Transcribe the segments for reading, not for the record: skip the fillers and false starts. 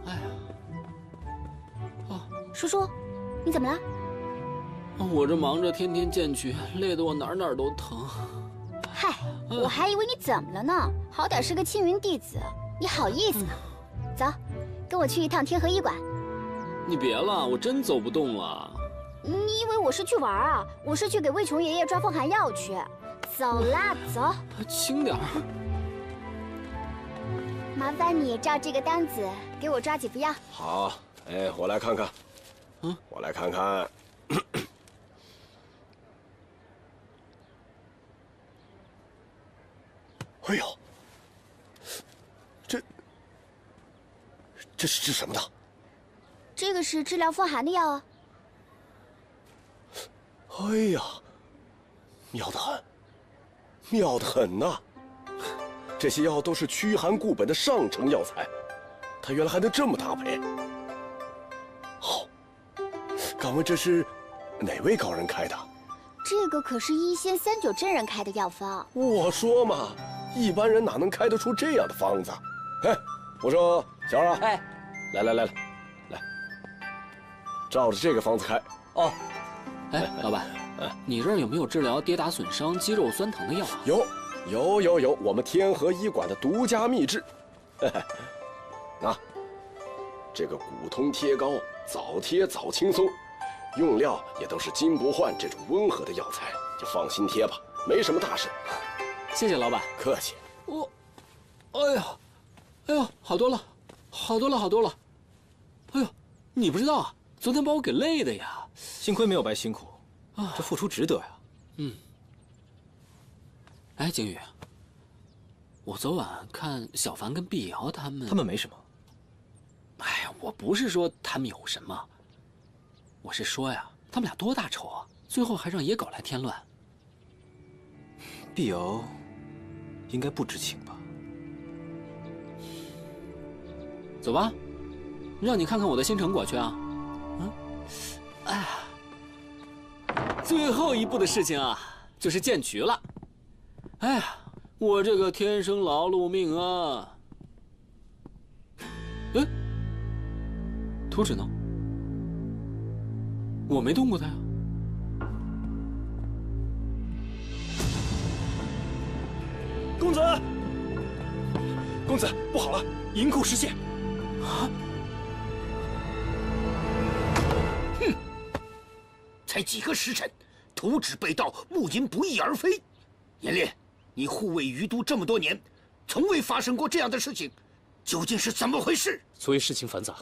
哎呀，叔叔，你怎么了？我这忙着天天剑曲，累得我哪儿都疼。嗨，我还以为你怎么了呢？好歹是个青云弟子，你好意思呢？走，跟我去一趟天河医馆。你别了，我真走不动了。你以为我是去玩啊？我是去给魏琼爷爷抓风寒药去。走啦，走。轻点儿。麻烦你照这个单子给我抓几副药。好，哎，我来看看。我来看看。哎呦，这是治什么的？这个是治疗风寒的药啊。哎呀，妙得很，妙得很呐！这些药都是驱寒固本的上乘药材，它原来还能这么搭配。好，敢问这是哪位高人开的？这个可是1仙39真人开的药方。我说嘛，一般人哪能开得出这样的方子？哎，我说小二啊，哎，来，照着这个方子开。哦，哎，老板，你这儿有没有治疗跌打损伤、肌肉酸疼的药啊？有，我们天河医馆的独家秘制。啊，这个骨通贴膏，早贴早轻松，用料也都是金不换这种温和的药材，就放心贴吧，没什么大事。谢谢老板。客气。哎呀，好多了。哎呦，你不知道啊，昨天把我给累的呀。幸亏没有白辛苦，这付出值得呀。哎，景宇，我昨晚看小凡跟碧瑶他们没什么。哎呀，我不是说他们有什么，我是说呀，他们俩多大仇啊，最后还让野狗来添乱。碧瑶应该不知情吧？走吧，让你看看我的新成果去啊。哎呀，最后一步的事情啊，就是剑渠了。哎呀，我这个天生劳碌命啊！哎，图纸呢？我没动过它呀。公子，不好了，银库失陷！啊！哼，才几个时辰，图纸被盗，木银不翼而飞。严烈，你护卫于都这么多年，从未发生过这样的事情，究竟是怎么回事？所以事情繁杂。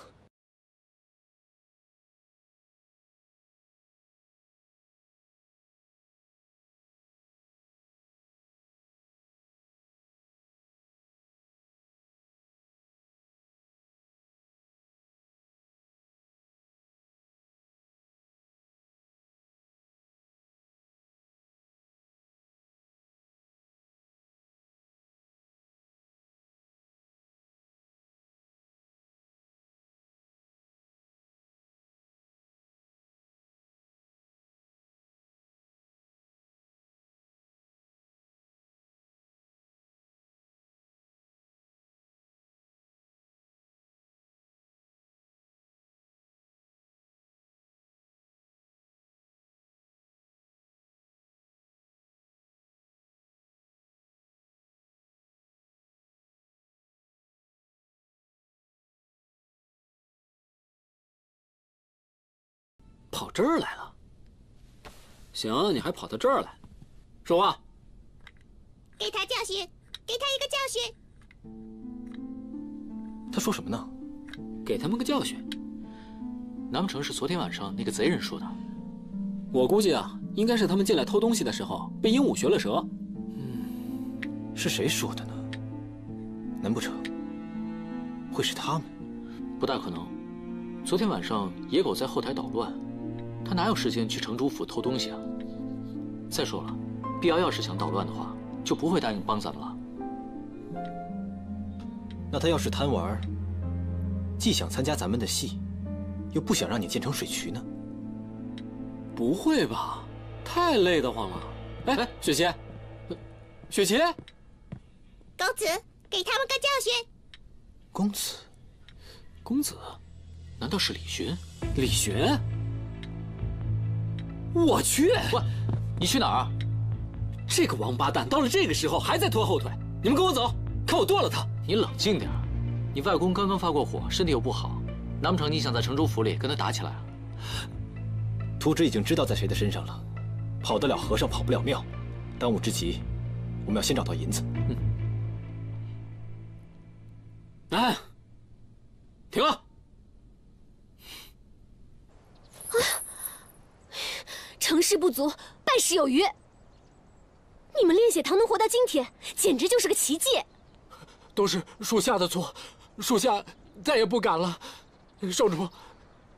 跑这儿来了？行，你还跑到这儿来？说话。给他教训，给他一个教训。他说什么呢？给他们个教训。难不成是昨天晚上那个贼人说的？我估计啊，应该是他们进来偷东西的时候被鹦鹉学了舌。是谁说的呢？难不成会是他们？不大可能。昨天晚上野狗在后台捣乱，他哪有时间去城主府偷东西啊？再说了，碧瑶要是想捣乱的话，就不会答应帮咱们了。那他要是贪玩，既想参加咱们的戏，又不想让你建成水渠呢？不会吧？太累得慌了。哎，雪琪，雪琪，公子，给他们个教训。公子，公子，难道是李寻？李寻？我去！喂，你去哪儿啊？这个王八蛋到了这个时候还在拖后腿，你们跟我走，看我剁了他！你冷静点儿，你外公刚刚发过火，身体又不好，难不成你想在城主府里跟他打起来啊？图纸已经知道在谁的身上了，跑得了和尚跑不了庙，当务之急，我们要先找到银子。哎，停了！成事不足，败事有余。你们炼血堂能活到今天，简直就是个奇迹。都是属下的错，属下再也不敢了。少主，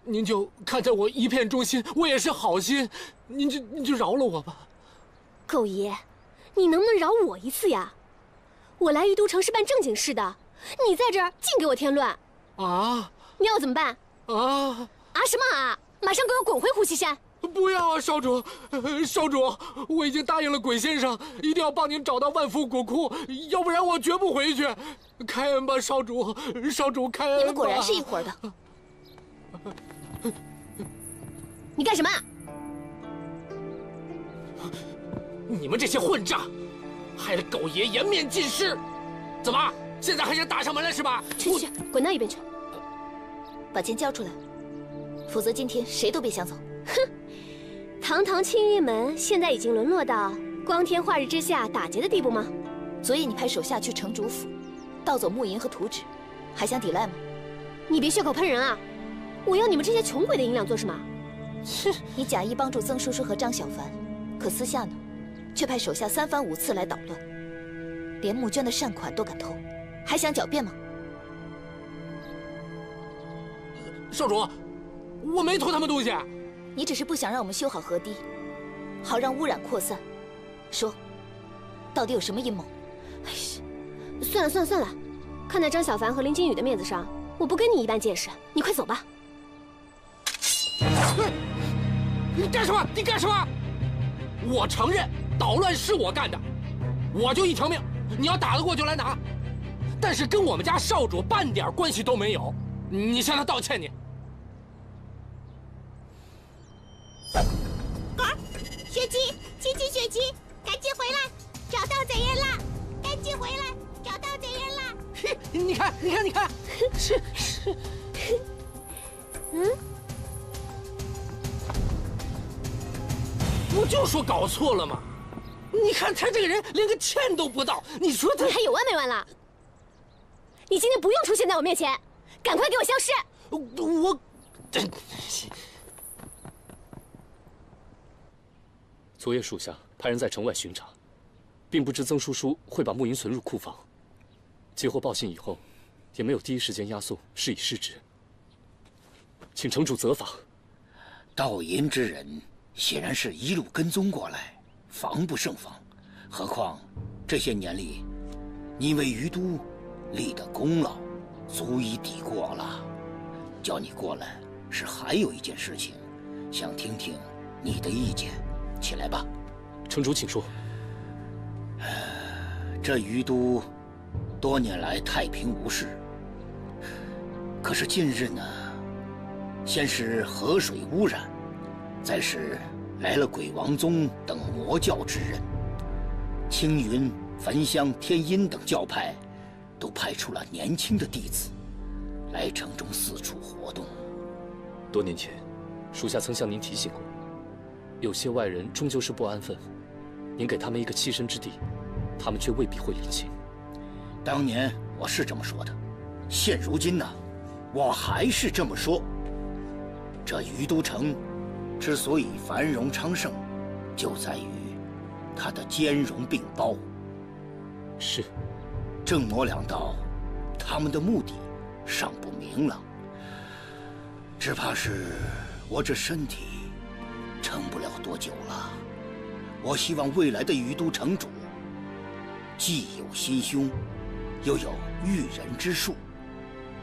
您就看在我一片忠心，我也是好心，您就饶了我吧。狗爷，你能不能饶我一次呀？我来于都城是办正经事的，你在这儿净给我添乱。啊！你要我怎么办？啊！啊什么啊？马上给我滚回呼吸山！不要啊，少主！少主，我已经答应了鬼先生，一定要帮您找到万福古窟，要不然我绝不回去。开恩吧，少主！少主开恩吧！你们果然是一伙的。你干什么？你们这些混账，害得狗爷颜面尽失！怎么，现在还想打上门来是吧？去，滚到一边去！把钱交出来，否则今天谁都别想走。哼！堂堂青云门现在已经沦落到光天化日之下打劫的地步吗？所以你派手下去城主府，盗走木银和图纸，还想抵赖吗？你别血口喷人啊！我要你们这些穷鬼的银两做什么？哼！你假意帮助曾叔叔和张小凡，可私下呢，却派手下3番5次来捣乱，连募捐的善款都敢偷，还想狡辩吗？少主，我没偷他们东西。你只是不想让我们修好河堤，好让污染扩散。说，到底有什么阴谋？哎呀，算了，看在张小凡和林金宇的面子上，我不跟你一般见识。你快走吧。你干什么？你干什么？我承认捣乱是我干的，我就一条命，你要打得过就来拿。但是跟我们家少主半点关系都没有，你向他道歉你。雪姬，亲雪姬，赶紧回来，找到贼人了！赶紧回来，找到贼人了！你看，是，我就说搞错了嘛！你看他这个人连个欠都不到，你说他你还有完没完了？你今天不用出现在我面前，赶快给我消失！我，昨夜属下派人在城外巡查，并不知曾叔叔会把木银存入库房。接获报信以后，也没有第一时间押送，施以失职，请城主责罚。盗银之人显然是一路跟踪过来，防不胜防。何况这些年里，你为于都立的功劳，足以抵过了。叫你过来是还有一件事情，想听听你的意见。起来吧，城主请说。这于都多年来太平无事，可是近日呢，先是河水污染，再是来了鬼王宗等魔教之人，青云、焚香、天音等教派都派出了年轻的弟子来城中四处活动。多年前，属下曾向您提醒过，有些外人终究是不安分，您给他们一个栖身之地，他们却未必会领情。当年我是这么说的，现如今呢，我还是这么说。这于都城之所以繁荣昌盛，就在于它的兼容并包。是，正魔两道，他们的目的尚不明朗，只怕是我这身体撑不了多久了。我希望未来的于都城主，既有心胸，又有驭人之术，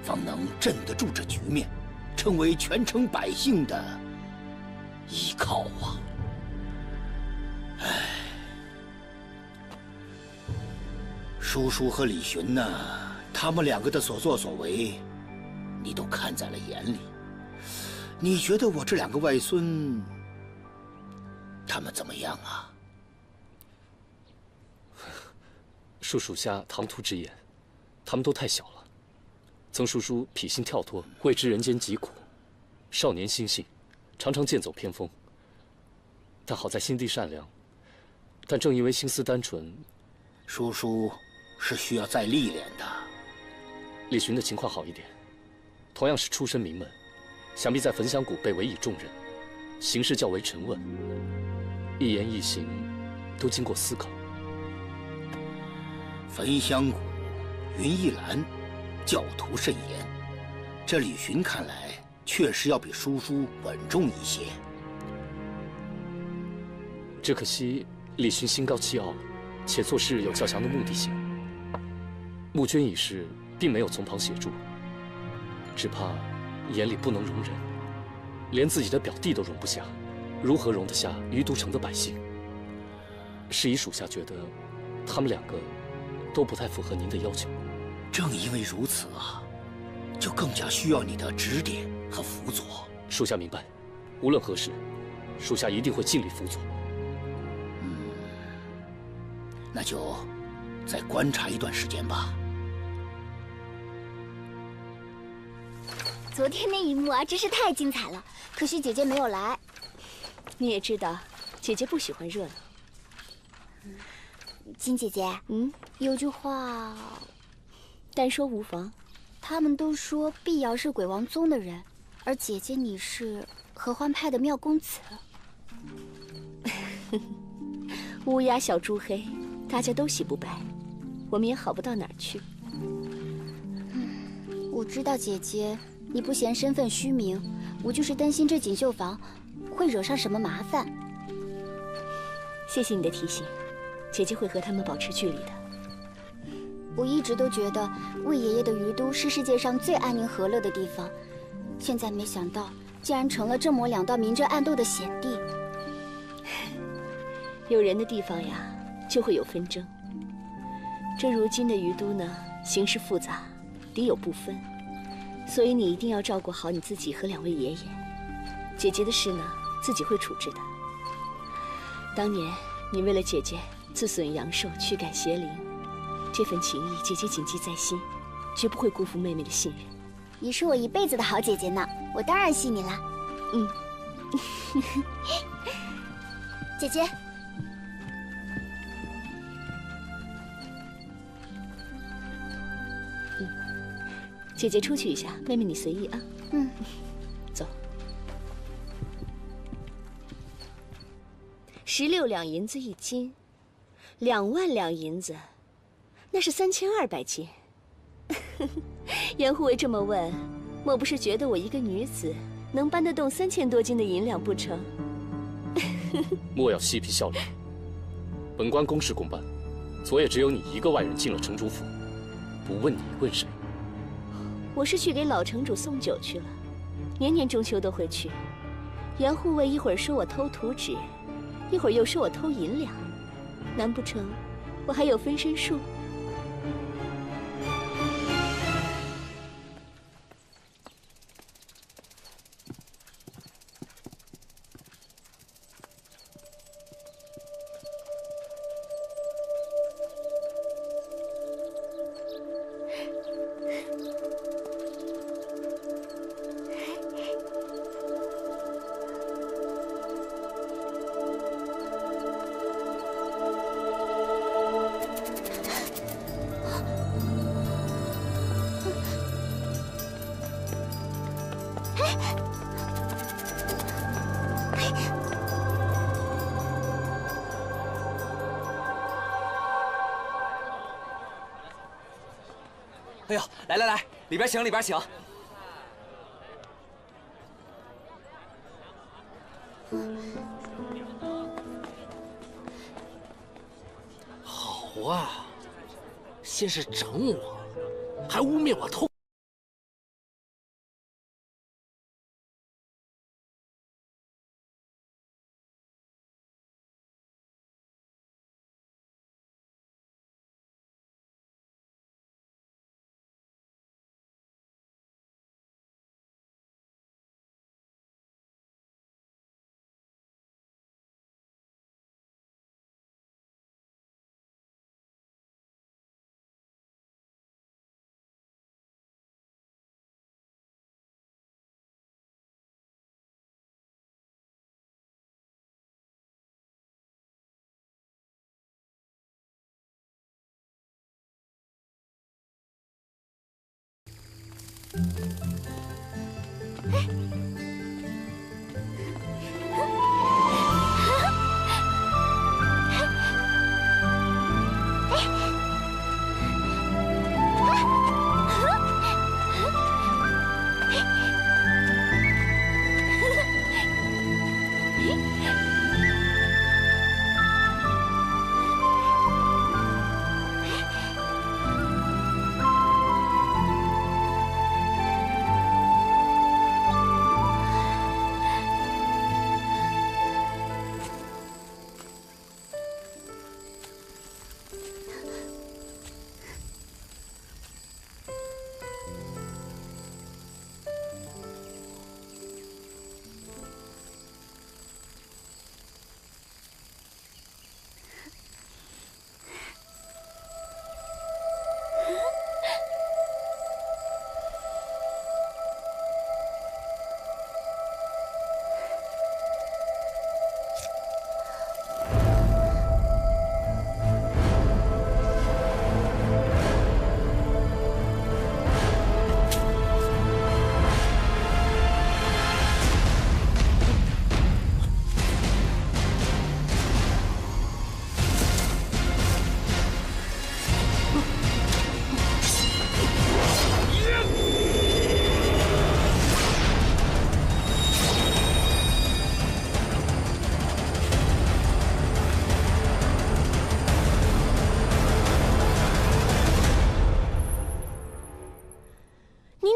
方能镇得住这局面，成为全城百姓的依靠啊！叔叔和李寻呢，他们两个的所作所为，你都看在了眼里。你觉得我这两个外孙，他们怎么样啊？恕属下唐突直言，他们都太小了。曾叔叔脾性跳脱，未知人间疾苦，少年心性，常常剑走偏锋。但好在心地善良，但正因为心思单纯，叔叔是需要再历练的。李寻的情况好一点，同样是出身名门，想必在焚香谷被委以重任，行事较为沉稳，一言一行都经过思考。焚香谷，云一兰，教徒甚严。这李寻看来确实要比叔叔稳重一些。只可惜李寻心高气傲，且做事有较强的目的性。募捐一事并没有从旁协助，只怕眼里不能容人，连自己的表弟都容不下，如何容得下余都城的百姓？是以属下觉得，他们两个都不太符合您的要求。正因为如此啊，就更加需要你的指点和辅佐。属下明白，无论何时，属下一定会尽力辅佐。那就再观察一段时间吧。昨天那一幕啊，真是太精彩了，可惜姐姐没有来。你也知道，姐姐不喜欢热闹。金姐姐，有句话，单说无妨。他们都说碧瑶是鬼王宗的人，而姐姐你是合欢派的妙公子。乌鸦小猪黑，大家都洗不白，我们也好不到哪儿去。我知道姐姐你不嫌身份虚名，我就是担心这锦绣坊会惹上什么麻烦。谢谢你的提醒，姐姐会和他们保持距离的。我一直都觉得魏爷爷的余都是世界上最安宁和乐的地方，现在没想到竟然成了这么两道明争暗斗的险地。有人的地方呀，就会有纷争。这如今的余都呢，形势复杂，敌友不分，所以你一定要照顾好你自己和两位爷爷。姐姐的事呢，自己会处置的。当年你为了姐姐自损阳寿，驱赶邪灵，这份情谊姐姐谨记在心，绝不会辜负妹妹的信任。你是我一辈子的好姐姐呢，我当然信你了。姐姐。姐姐出去一下，妹妹你随意啊。走。16两银子一斤，2万两银子，那是3200斤。严护卫这么问，莫不是觉得我一个女子能搬得动3000多斤的银两不成？莫要嬉皮笑脸。本官公事公办，昨夜只有你一个外人进了城主府，不问你问谁？我是去给老城主送酒去了，年年中秋都会去。严护卫一会儿说我偷图纸，一会儿又说我偷银两，难不成我还有分身术？哎呦，来来来，里边请，里边请。好啊，先是整我，还污蔑我偷。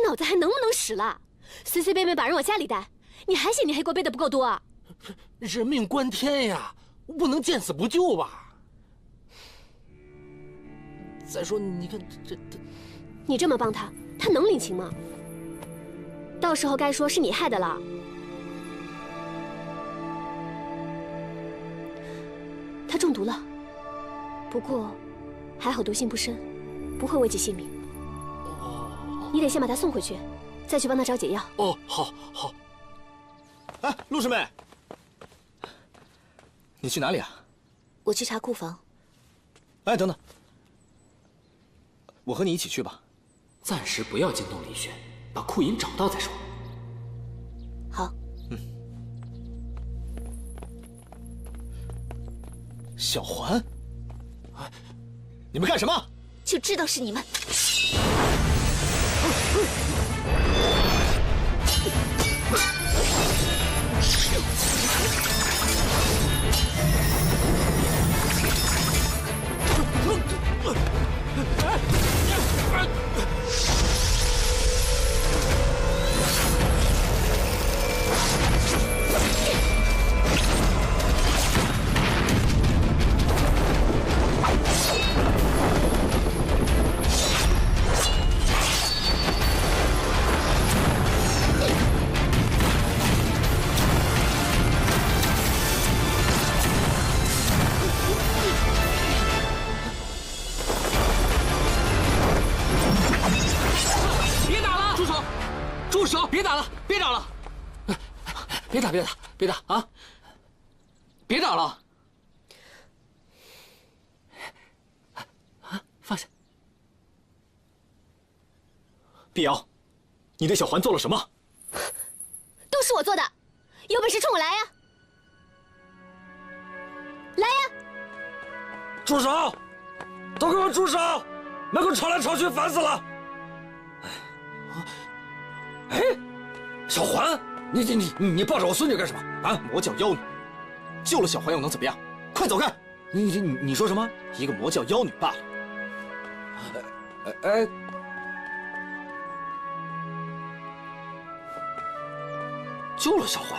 脑子还能不能使了？随随便便把人往家里带，你还嫌你黑锅背的不够多啊？人命关天呀，不能见死不救吧？再说，你看这，你这么帮他，他能领情吗？到时候该说是你害的了。他中毒了，不过还好毒性不深，不会危及性命。你得先把他送回去，再去帮他找解药。哦，好，好。哎，陆师妹，你去哪里啊？我去查库房。哎，等等，我和你一起去吧。暂时不要惊动李轩，把库银找到再说。好。小环，哎，你们干什么？就知道是你们。别打了，别打了，别打，别打，别打啊！别打了！啊，放下！碧瑶，你对小环做了什么？都是我做的，有本事冲我来呀！来呀！住手！都给我住手！别给我吵来吵去，烦死了！哎，小环，你抱着我孙女干什么啊？魔教妖女，救了小环又能怎么样？快走开！你说什么？一个魔教妖女罢了。哎，救了小环。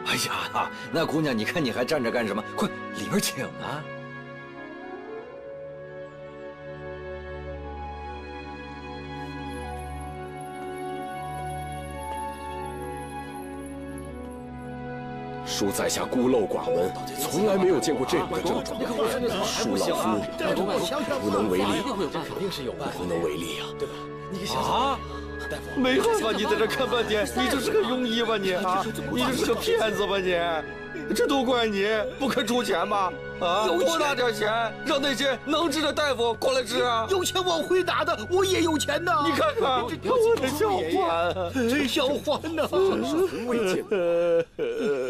哎呀，那姑娘，你看你还站着干什么？快里边请啊！恕在下孤陋寡闻，从来没有见过这样的症状。恕老夫无能为力，无能为力呀！对吧？啊！没办法，你在这看半天，你就是个庸医吧你啊？你就是个骗子吧你？这都怪你不肯出钱吧？啊！啊，多拿点钱，让那些能治的大夫过来治啊！有钱我会拿的，我也有钱呐！你看看，我的小环，小环呐，真是从未见过。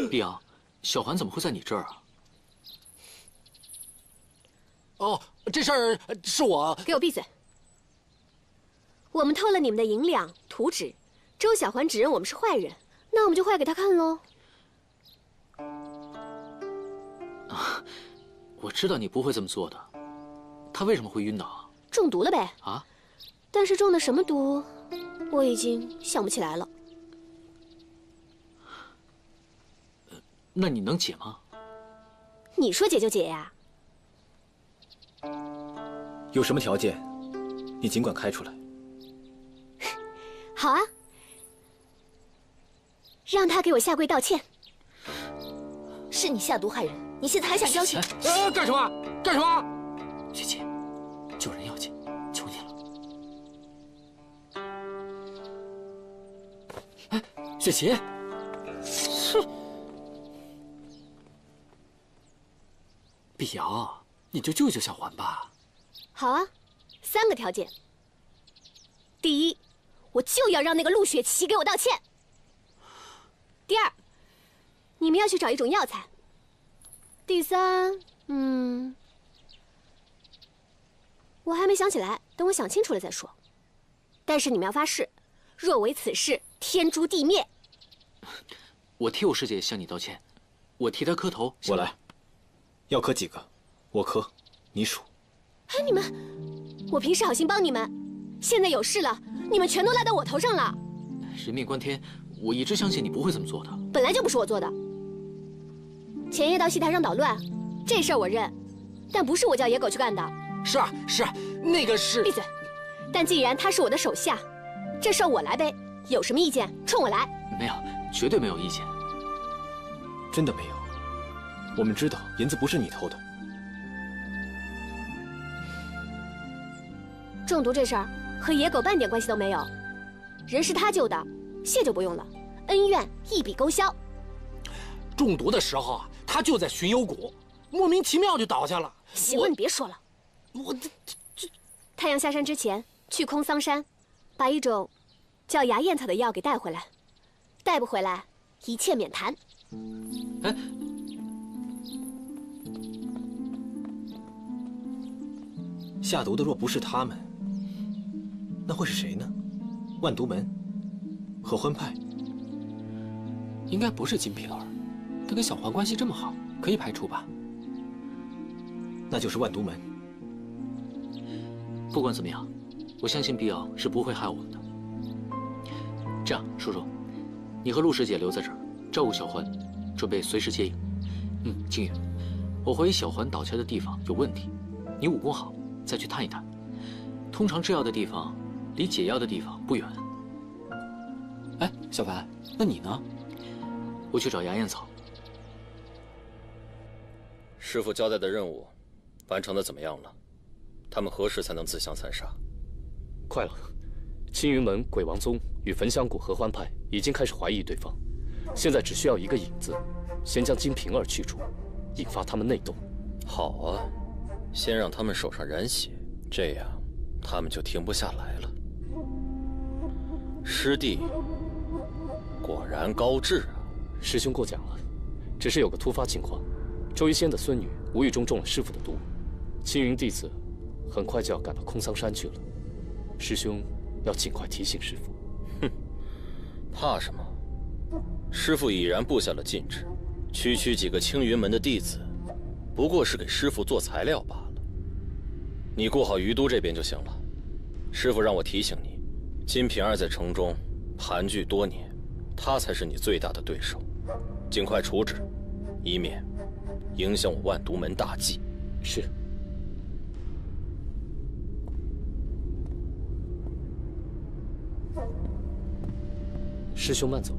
碧瑶，小环怎么会在你这儿啊？哦，这事儿是我。给我闭嘴！我们偷了你们的银两、图纸，周小环指认我们是坏人，那我们就坏给他看喽。啊，我知道你不会这么做的。他为什么会晕倒？中毒了呗。啊？但是中的什么毒，我已经想不起来了。那你能解吗？你说解就解呀？有什么条件，你尽管开出来。好啊，让他给我下跪道歉。是你下毒害人，你现在还想交钱？干什么？干什么？雪琪，救人要紧，求你了。哎，雪琪，是碧瑶，你就救救小环吧。好啊，3个条件。第一，我就要让那个陆雪琪给我道歉。第二，你们要去找一种药材。第三，我还没想起来，等我想清楚了再说。但是你们要发誓，若违此事，天诛地灭。我替我师姐向你道歉，我替她磕头。我来，要磕几个？我磕，你数。哎，你们，我平时好心帮你们，现在有事了，你们全都赖到我头上了。人命关天，我一直相信你不会这么做的。本来就不是我做的。前夜到戏台上捣乱，这事儿我认，但不是我叫野狗去干的。是啊，是啊，那个是。闭嘴！但既然他是我的手下，这事儿我来背，有什么意见冲我来。没有，绝对没有意见。真的没有，我们知道银子不是你偷的。中毒这事儿和野狗半点关系都没有，人是他救的，谢就不用了，恩怨一笔勾销。中毒的时候啊，他就在寻幽谷，莫名其妙就倒下了。行了，你别说了。太阳下山之前去空桑山，把一种叫牙燕草的药给带回来，带不回来一切免谈。哎，下毒的若不是他们，那会是谁呢？万毒门、合欢派？应该不是金瓶儿，他跟小环关系这么好，可以排除吧？那就是万毒门。不管怎么样，我相信碧瑶是不会害我们的。这样，叔叔，你和陆师姐留在这儿，照顾小环，准备随时接应。青云，我怀疑小环倒下的地方有问题，你武功好，再去探一探。通常制药的地方离解药的地方不远。哎，小凡，那你呢？我去找牙燕草。师傅交代的任务，完成的怎么样了？他们何时才能自相残杀？快了，青云门、鬼王宗与焚香谷合欢派已经开始怀疑对方，现在只需要一个引子，先将金瓶儿去除，引发他们内斗。好啊，先让他们手上染血，这样他们就停不下来了。师弟果然高智啊！师兄过奖了，只是有个突发情况，周一仙的孙女无意中中了师傅的毒，青云弟子很快就要赶到空桑山去了，师兄要尽快提醒师傅。哼，怕什么？师傅已然布下了禁制，区区几个青云门的弟子，不过是给师傅做材料罢了。你顾好于都这边就行了。师傅让我提醒你，金瓶儿在城中盘踞多年，他才是你最大的对手，尽快处置，以免影响我万毒门大计。是。师兄慢走。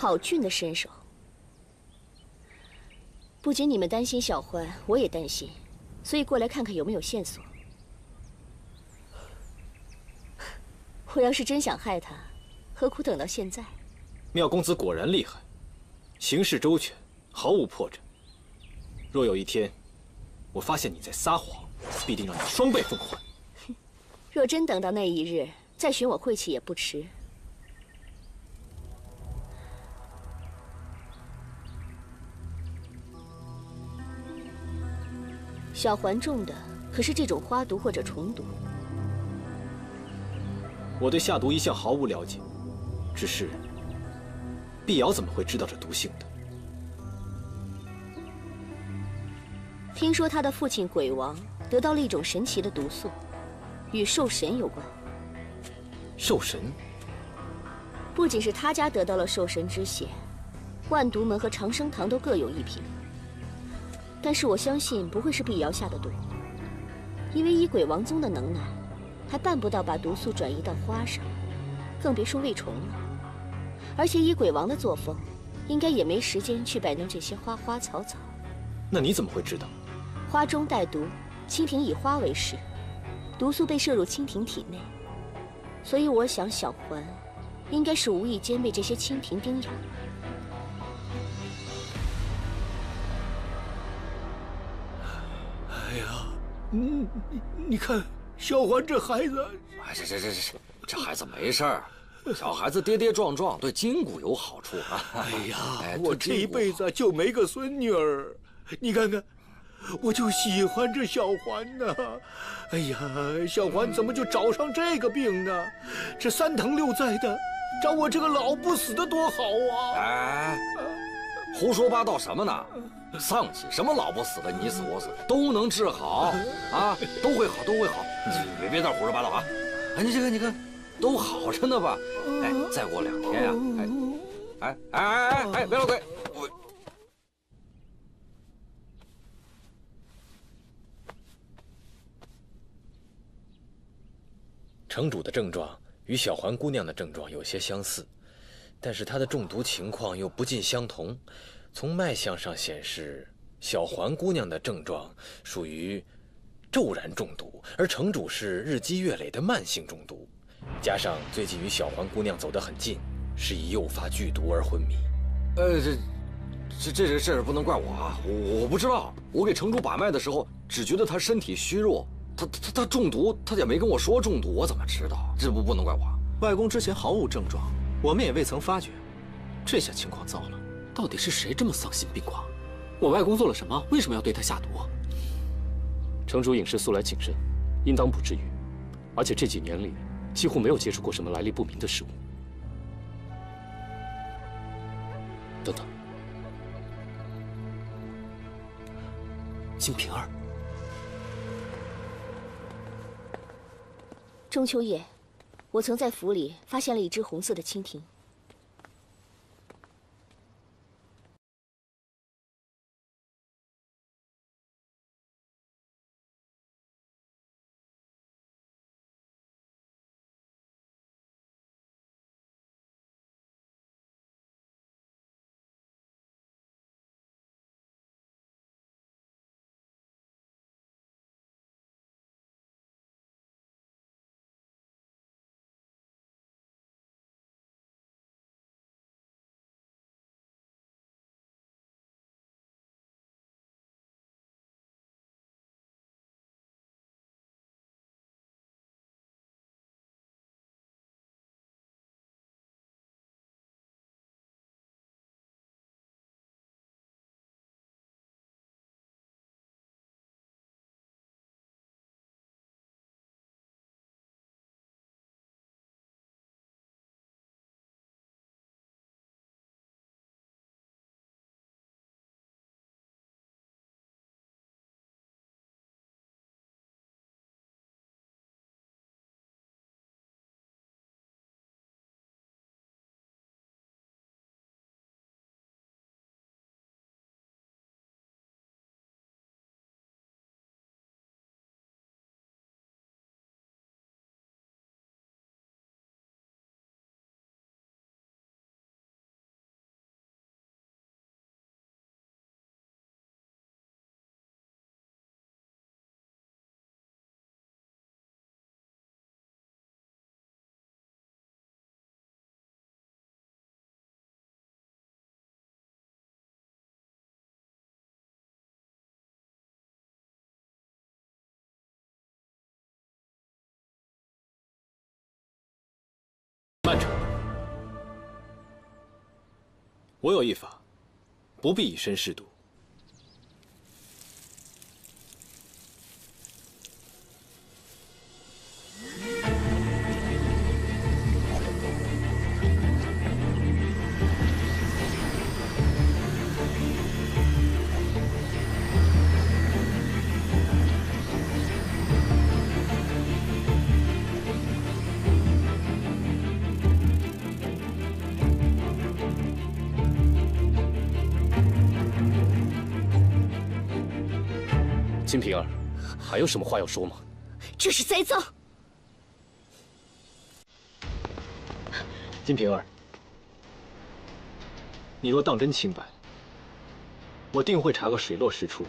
好俊的身手。不仅你们担心小环，我也担心，所以过来看看有没有线索。我要是真想害他，何苦等到现在？妙公子果然厉害，行事周全，毫无破绽。若有一天，我发现你在撒谎，必定让你双倍奉还。若真等到那一日，再寻我晦气也不迟。小环中的可是这种花毒或者虫毒。我对下毒一向毫无了解，只是碧瑶怎么会知道这毒性的？听说他的父亲鬼王得到了一种神奇的毒素，与兽神有关。兽神？不仅是他家得到了兽神之血，万毒门和长生堂都各有一瓶。但是我相信不会是碧瑶下的毒，因为以鬼王宗的能耐，还办不到把毒素转移到花上，更别说喂虫了。而且以鬼王的作风，应该也没时间去摆弄这些花花草草。那你怎么会知道？花中带毒，蜻蜓以花为食，毒素被摄入蜻蜓体内，所以我想小环应该是无意间被这些蜻蜓叮咬。哎呀，你看小环这孩子，哎，这孩子没事儿，小孩子跌跌撞撞对筋骨有好处啊。哎呀，我这一辈子就没个孙女儿，你看看，我就喜欢这小环呢。哎呀，小环怎么就找上这个病呢？这3疼6载的，找我这个老不死的多好啊！哎，胡说八道什么呢？丧气什么老不死的，你死我死都能治好啊，都会好，都会好。你别再胡说八道啊！哎，你看，都好着呢吧？哎，再过2天呀，哎，别老鬼！城主的症状与小环姑娘的症状有些相似，但是她的中毒情况又不尽相同。从脉象上显示，小环姑娘的症状属于骤然中毒，而城主是日积月累的慢性中毒，加上最近与小环姑娘走得很近，是以诱发剧毒而昏迷。这事不能怪我啊，我不知道。我给城主把脉的时候，只觉得他身体虚弱，他中毒，他也没跟我说中毒，我怎么知道？这不能怪我。外公之前毫无症状，我们也未曾发觉，这下情况糟了。到底是谁这么丧心病狂？我外公做了什么？为什么要对他下毒？城主饮食素来谨慎，应当不至于。而且这几年里，几乎没有接触过什么来历不明的食物。等等，金瓶儿。中秋夜，我曾在府里发现了一只红色的蜻蜓。我有一法，不必以身试毒。金瓶儿，还有什么话要说吗？这是栽赃！金瓶儿，你若当真清白，我定会查个水落石出，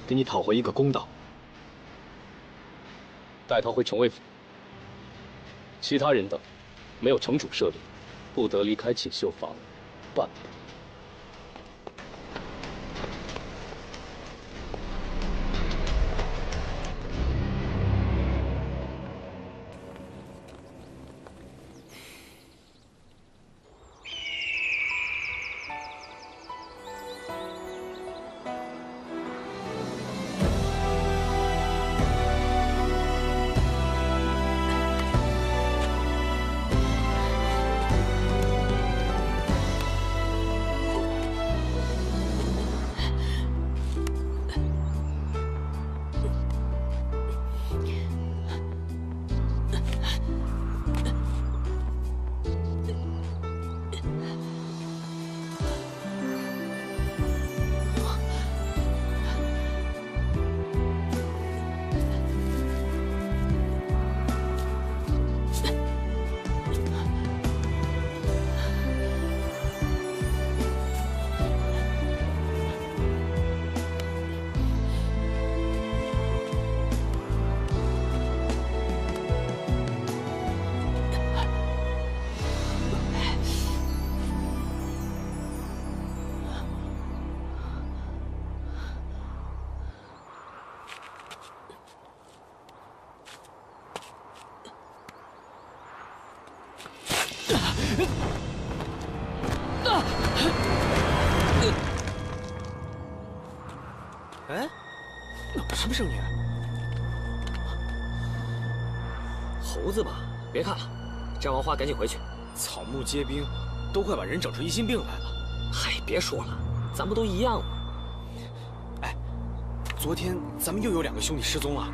给你讨回一个公道。带他回城卫府，其他人等没有城主设立，不得离开锦绣房半步。哎，什么声音？猴子吧，别看了，摘完花赶紧回去。草木皆兵，都快把人整出疑心病来了。嗨，别说了，咱不都一样吗？哎，昨天咱们又有2个兄弟失踪了，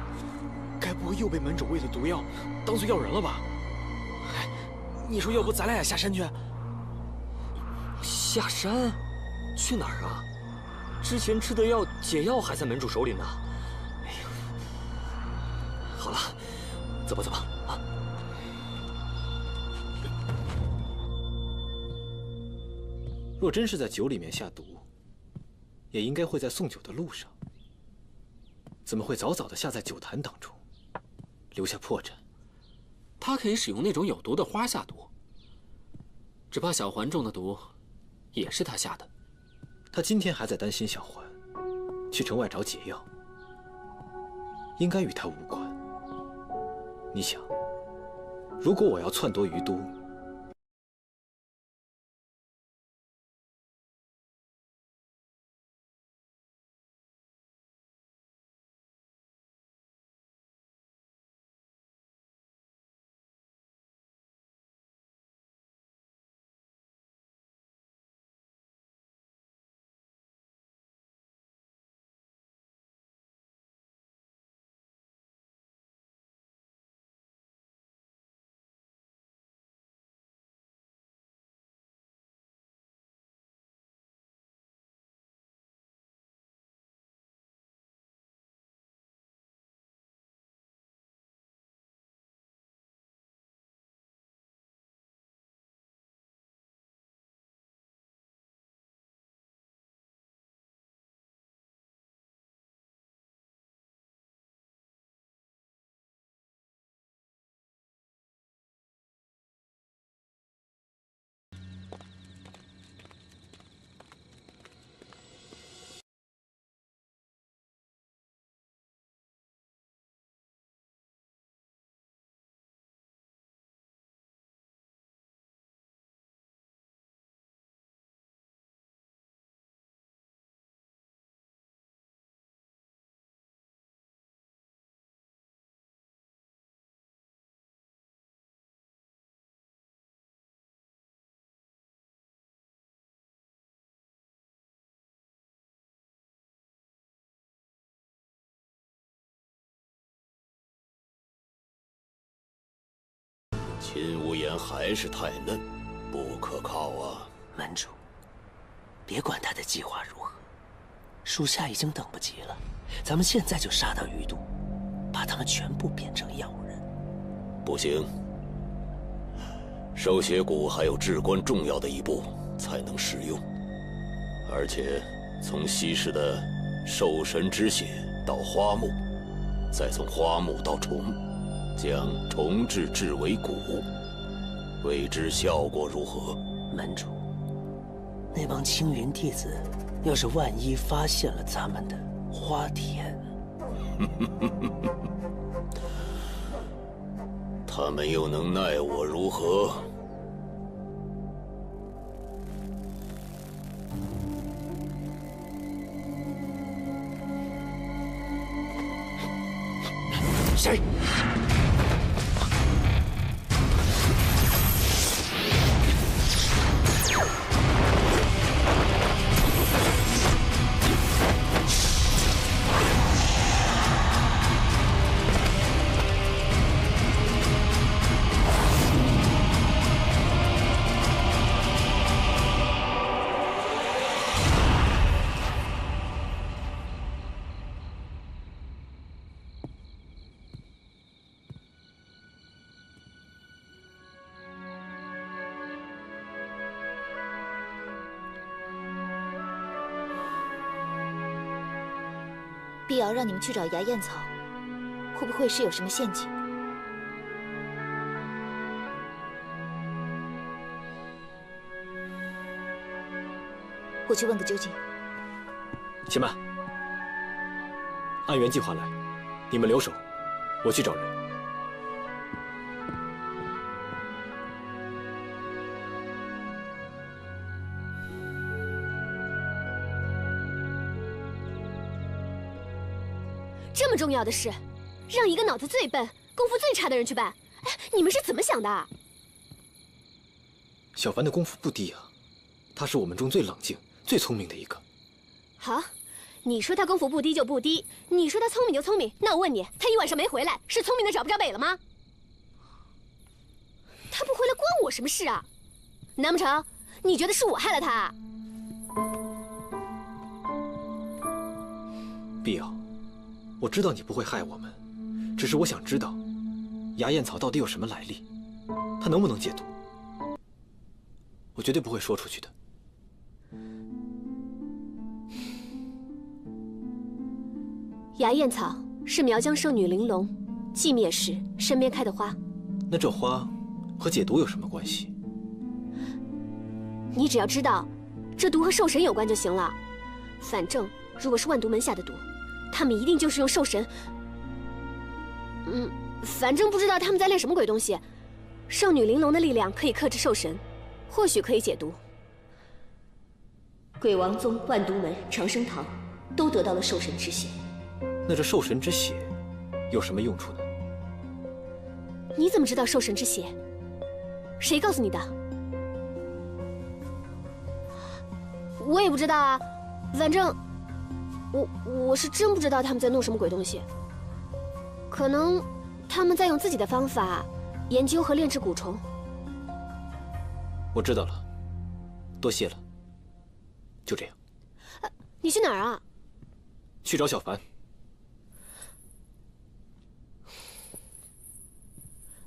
该不会又被门主喂了毒药，当做药人了吧？哎，你说要不咱俩也下山去？下山？去哪儿啊？之前吃的药解药还在门主手里呢。哎呦，好了，走吧走吧啊！若真是在酒里面下毒，也应该会在送酒的路上，怎么会早早的下在酒坛当中，留下破绽？他可以使用那种有毒的花下毒，只怕小环中的毒，也是他下的。他今天还在担心小环，去城外找解药，应该与他无关。你想，如果我要篡夺余都，秦无言还是太嫩，不可靠啊。门主，别管他的计划如何，属下已经等不及了。咱们现在就杀到鱼肚，把他们全部变成药人。不行，收血谷还有至关重要的一步才能使用，而且从稀释的兽神之血到花木，再从花木到虫，将虫制为蛊，未知效果如何？门主，那帮青云弟子，要是万一发现了咱们的花田，他们又能奈我如何？谁？碧瑶让你们去找崖燕草，会不会是有什么陷阱？我去问个究竟。且慢，按原计划来，你们留守，我去找人。这么重要的事，让一个脑子最笨、功夫最差的人去办，哎，你们是怎么想的？小凡的功夫不低啊，他是我们中最冷静、最聪明的一个。好，你说他功夫不低就不低，你说他聪明就聪明，那我问你，他一晚上没回来，是聪明的找不着北了吗？他不回来关我什么事啊？难不成你觉得是我害了他啊？碧瑶，我知道你不会害我们，只是我想知道，崖燕草到底有什么来历，它能不能解毒？我绝对不会说出去的。崖燕草是苗疆圣女玲珑寂灭时身边开的花，那这花和解毒有什么关系？你只要知道，这毒和兽神有关就行了。反正如果是万毒门下的毒，他们一定就是用兽神。反正不知道他们在练什么鬼东西。圣女玲珑的力量可以克制兽神，或许可以解毒。鬼王宗、万毒门、长生堂都得到了兽神之血。那这兽神之血有什么用处呢？你怎么知道兽神之血？谁告诉你的？我也不知道啊，反正我是真不知道他们在弄什么鬼东西。可能他们在用自己的方法研究和炼制蛊虫。我知道了，多谢了。就这样。你去哪儿啊？去找小凡。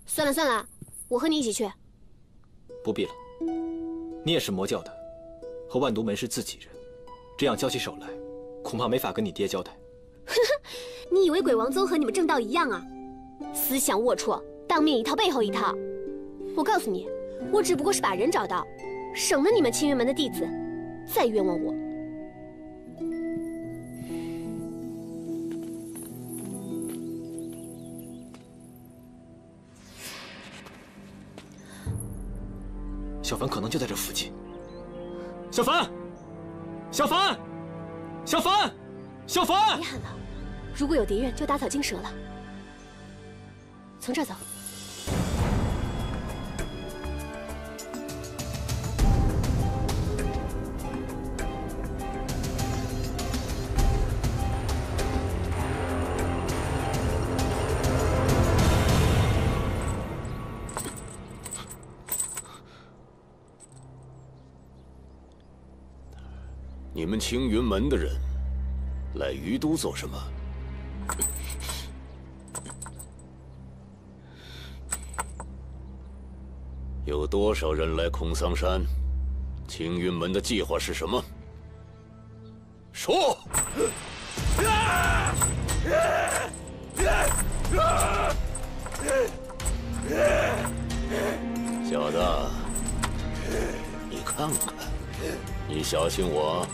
算了算了，我和你一起去。不必了，你也是魔教的，和万毒门是自己人，这样交起手来，恐怕没法跟你爹交代。你以为鬼王宗和你们正道一样啊？思想龌龊，当面一套背后一套。我告诉你，我只不过是把人找到，省得你们青云门的弟子再冤枉我。小凡可能就在这附近。小凡，小凡，小凡，小凡！别喊了，如果有敌人就打草惊蛇了。从这儿走。你们青云门的人来于都做什么？有多少人来孔桑山？青云门的计划是什么？说！小子，你看看，你小心我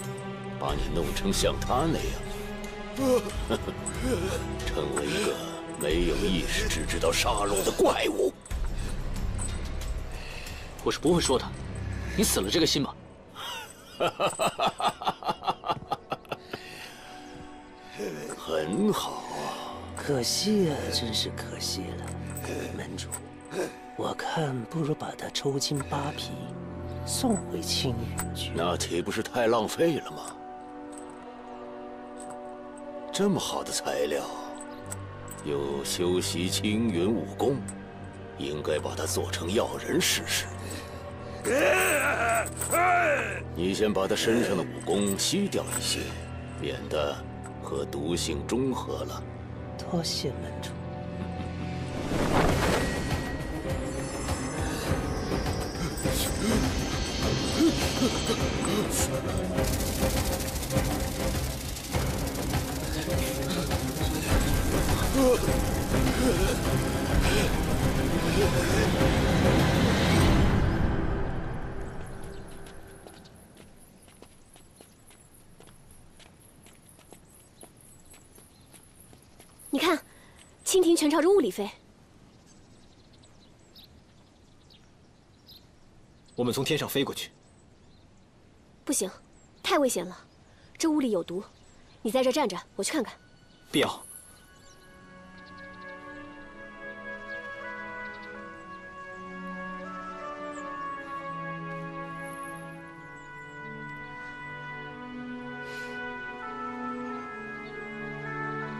把你弄成像他那样，成为一个没有意识、只知道杀戮的怪物。我是不会说的，你死了这个心吧。很好啊，可惜啊，真是可惜了，门主。我看不如把他抽筋扒皮，送回青云去。那岂不是太浪费了吗？这么好的材料，又修习青云武功，应该把它做成药人试试。你先把他身上的武功吸掉一些，免得和毒性中和了。多谢门主。你看，蜻蜓全朝着雾里飞。我们从天上飞过去。不行，太危险了，这雾里有毒。你在这站着，我去看看。必要。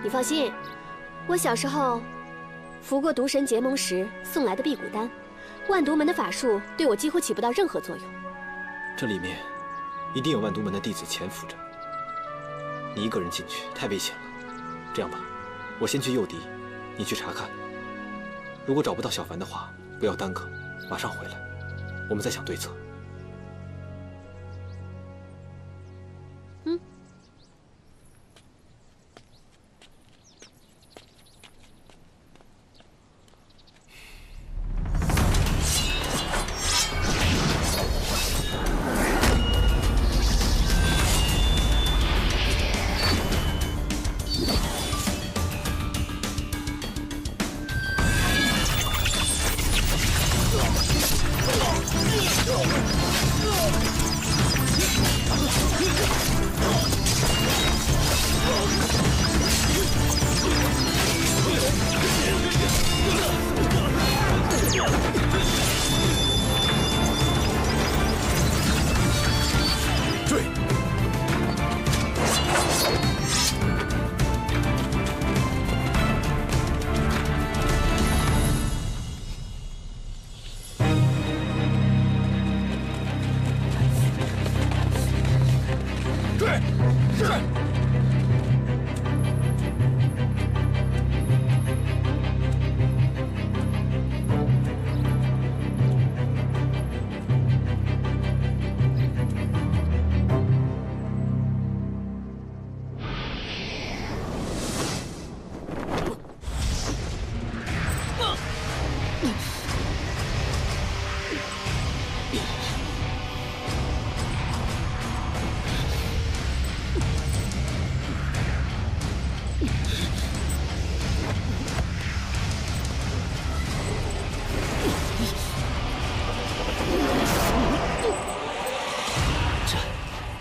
你放心，我小时候服过毒神结盟时送来的辟谷丹，万毒门的法术对我几乎起不到任何作用。这里面一定有万毒门的弟子潜伏着。你一个人进去太危险了。这样吧，我先去诱敌，你去查看。如果找不到小凡的话，不要耽搁，马上回来，我们再想对策。嗯。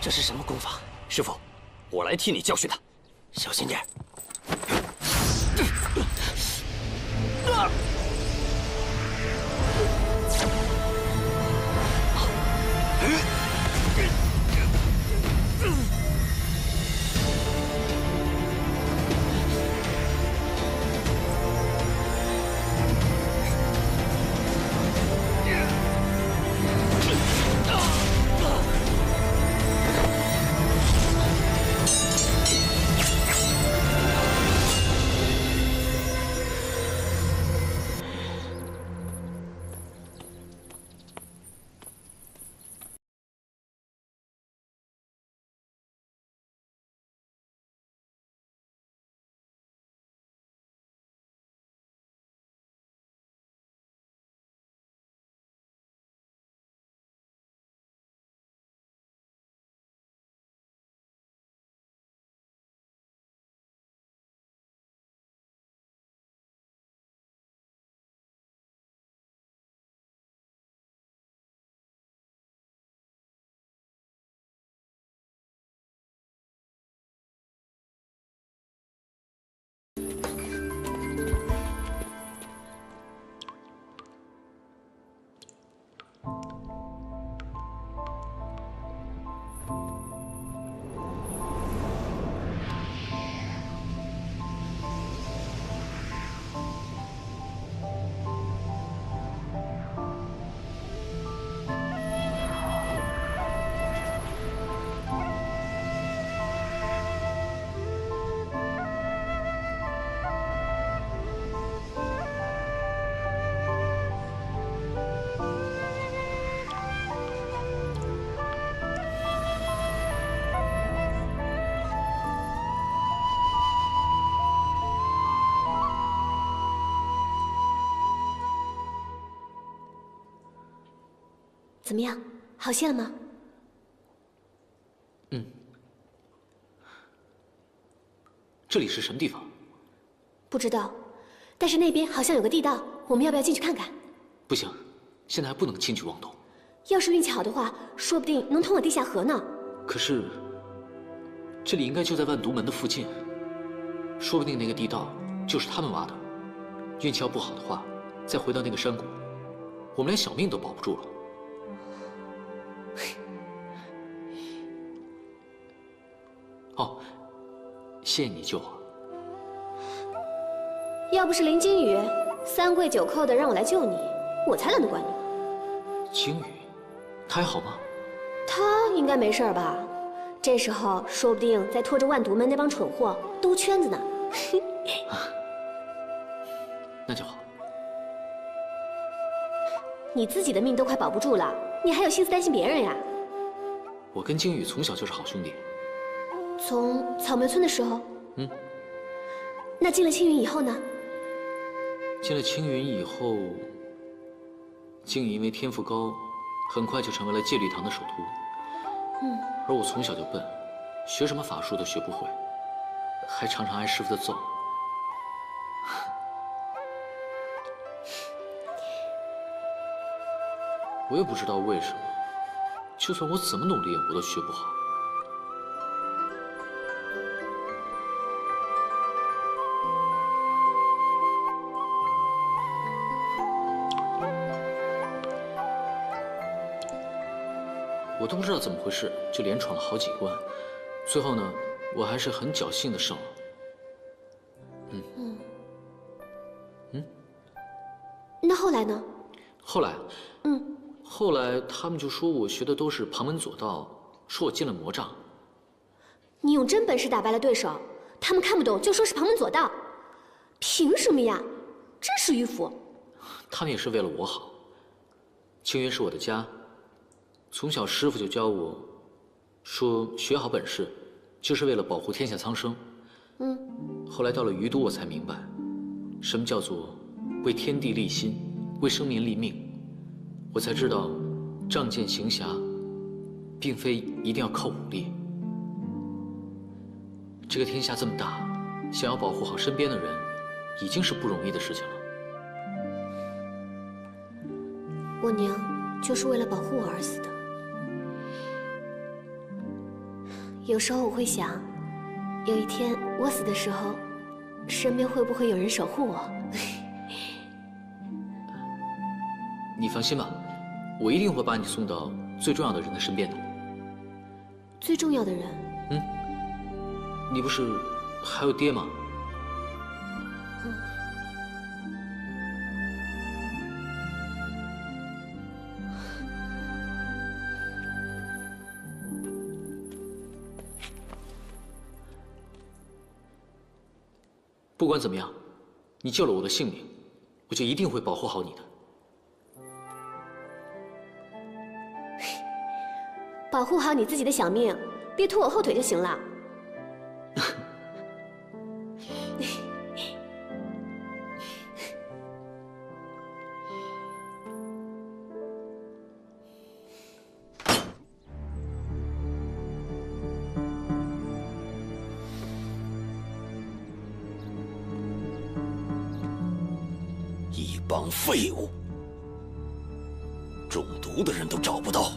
这是什么功法？师傅，我来替你教训他。小心点。怎么样，好些了吗？这里是什么地方？不知道，但是那边好像有个地道，我们要不要进去看看？不行，现在还不能轻举妄动。要是运气好的话，说不定能通往地下河呢。可是，这里应该就在万毒门的附近，说不定那个地道就是他们挖的。运气要不好的话，再回到那个山谷，我们连小命都保不住了。哦，谢谢你救我。要不是林金羽3跪9叩的让我来救你，我才懒得管你。金羽，他还好吗？他应该没事吧？这时候说不定在拖着万毒门那帮蠢货兜圈子呢。那就好。你自己的命都快保不住了，你还有心思担心别人呀？我跟金羽从小就是好兄弟。从草莓村的时候，那进了青云以后呢？进了青云以后，金羽因为天赋高，很快就成为了戒律堂的首徒。而我从小就笨，学什么法术都学不会，还常常挨师傅的揍。我也不知道为什么，就算我怎么努力，我都学不好。我都不知道怎么回事，就连闯了好几关，最后呢，我还是很侥幸的胜了。那后来呢？后来，后来他们就说我学的都是旁门左道，说我进了魔障。你用真本事打败了对手，他们看不懂就说是旁门左道，凭什么呀？真是迂腐。他们也是为了我好。青云是我的家。从小师傅就教我，说学好本事，就是为了保护天下苍生。后来到了于都，我才明白，什么叫做为天地立心，为生民立命。我才知道，仗剑行侠，并非一定要靠武力。这个天下这么大，想要保护好身边的人，已经是不容易的事情了。我娘就是为了保护我而死的。有时候我会想，有一天我死的时候，身边会不会有人守护我？你放心吧，我一定会把你送到最重要的人的身边的。最重要的人？你不是还有爹吗？不管怎么样，你救了我的性命，我就一定会保护好你的。保护好你自己的小命，别拖我后腿就行了。一帮废物，中毒的人都找不到。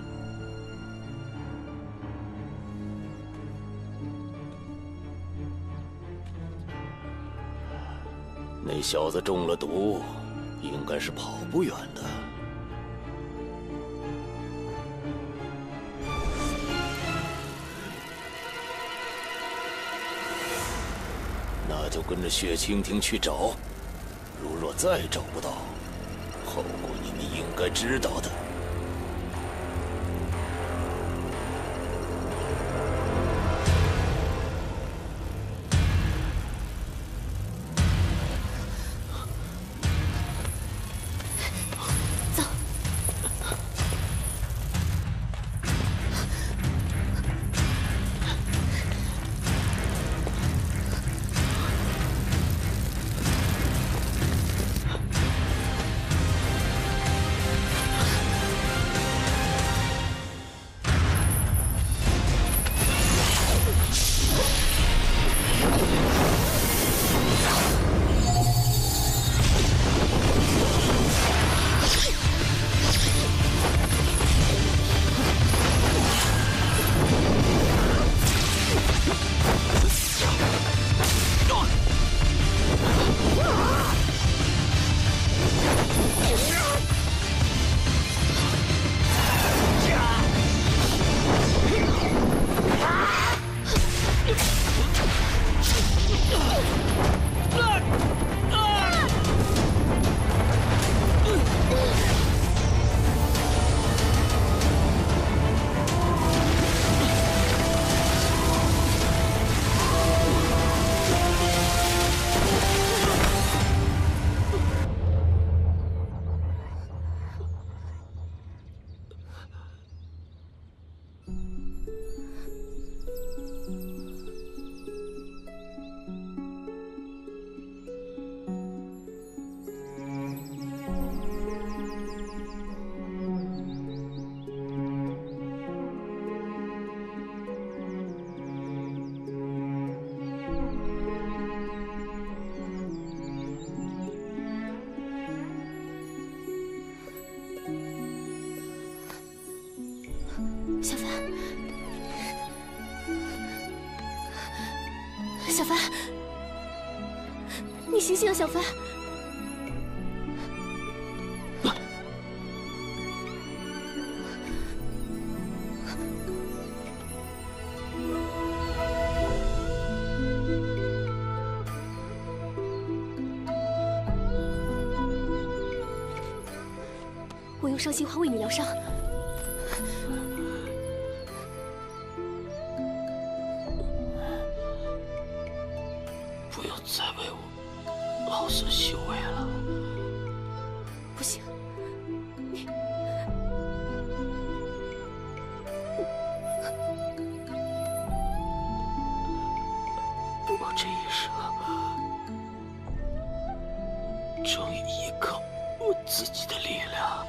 那小子中了毒，应该是跑不远的。那就跟着血蜻蜓去找。如若再找不到，后果你们应该知道的。小凡，小凡，你醒醒啊，小凡！我用伤心花为你疗伤。 不要再为我劳损修为了。不行，你我这一生终于依靠我自己的力量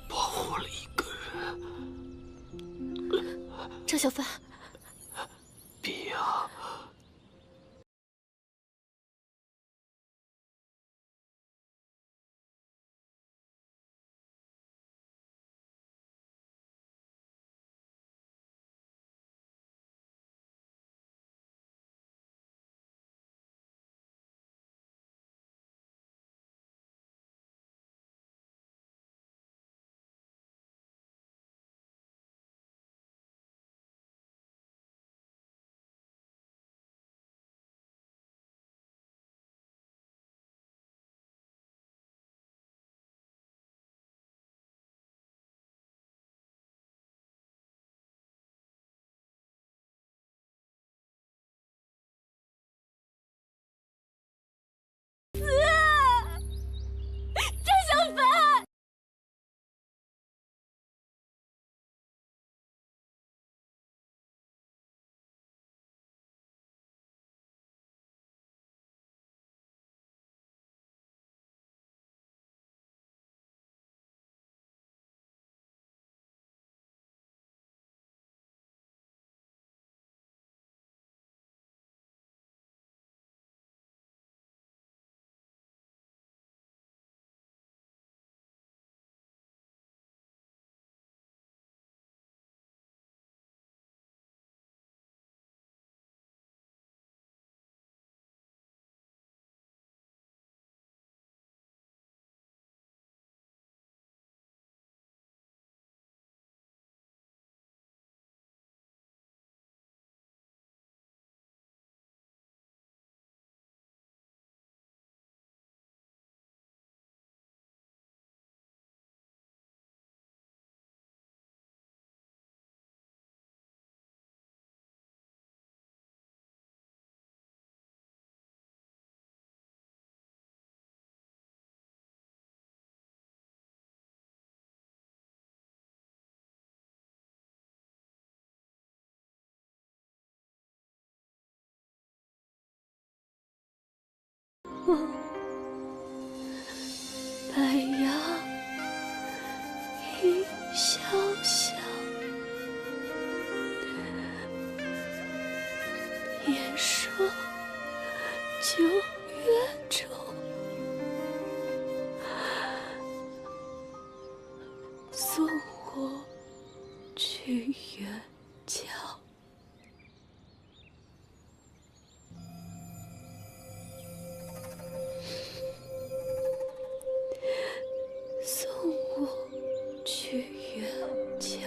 保护了一个人。张小凡。 必要。白杨雨潇潇，别说九月中，送我去远郊。送我去远郊。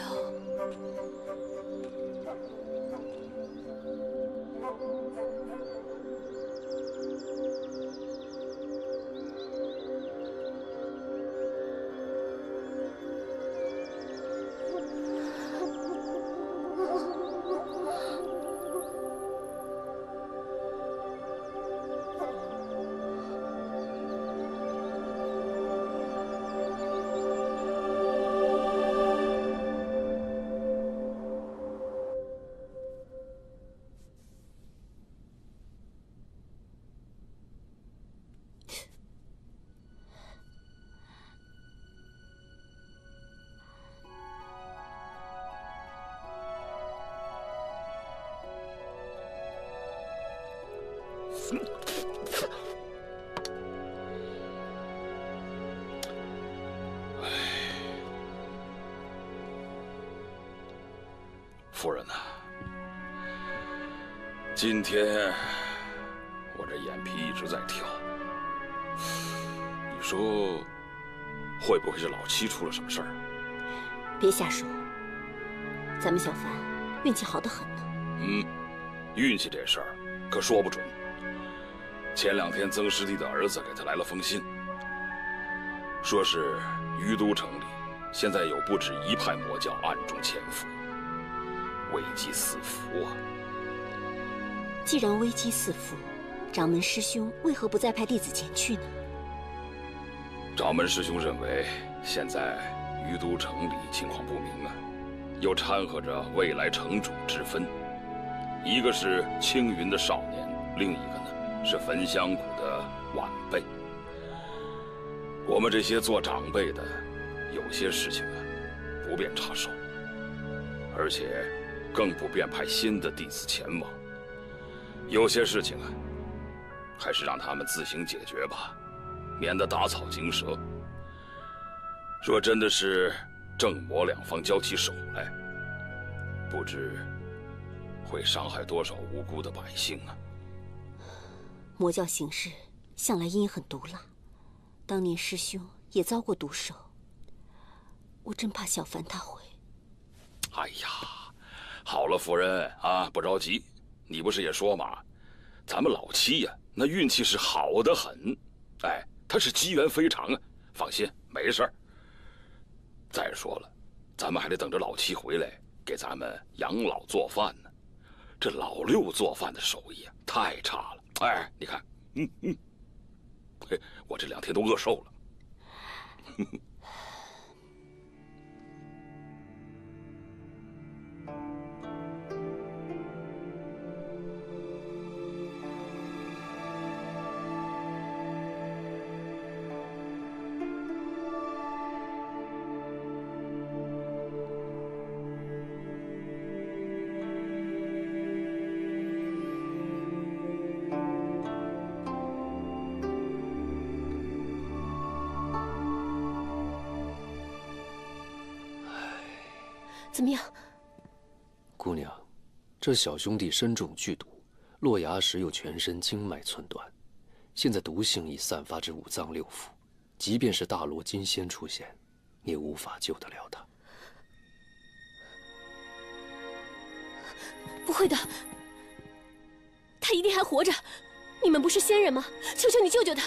夫人呐，今天我这眼皮一直在跳，你说会不会是老七出了什么事儿？别瞎说，咱们小凡运气好得很呢。运气这事儿可说不准。前2天曾师弟的儿子给他来了封信，说是于都城里现在有不止一派魔教暗中潜伏，危机四伏啊！既然危机四伏，掌门师兄为何不再派弟子前去呢？掌门师兄认为，现在于都城里情况不明啊，又掺和着未来城主之分，一个是青云的少年，另一个呢是焚香谷的晚辈。我们这些做长辈的，有些事情啊，不便插手，而且更不便派新的弟子前往。有些事情啊，还是让他们自行解决吧，免得打草惊蛇。若真的是正魔两方交起手来，不知会伤害多少无辜的百姓啊！魔教行事向来阴狠毒辣，当年师兄也遭过毒手，我真怕小凡他会……哎呀，好了，夫人啊，不着急。你不是也说嘛，咱们老七呀，那运气是好得很，哎，他是机缘非常啊。放心，没事儿。再说了，咱们还得等着老七回来给咱们养老做饭呢。这老六做饭的手艺啊，太差了。哎，你看，嘿，我这2天都饿瘦了。怎么样？姑娘，这小兄弟身中剧毒，落崖时又全身经脉寸断，现在毒性已散发至5脏6腑，即便是大罗金仙出现，也无法救得了他。不会的，他一定还活着。你们不是仙人吗？求求你救救他！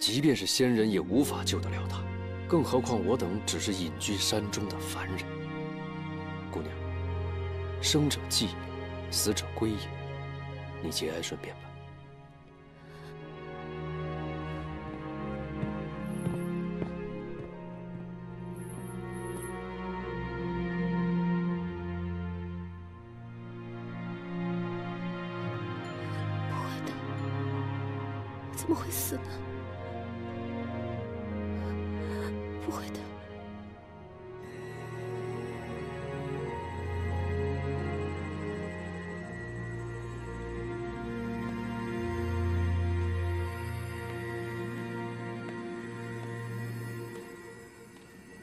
即便是仙人，也无法救得了他，更何况我等只是隐居山中的凡人。姑娘，生者祭也，死者归也，你节哀顺变吧。不会的，怎么会死呢？不会的。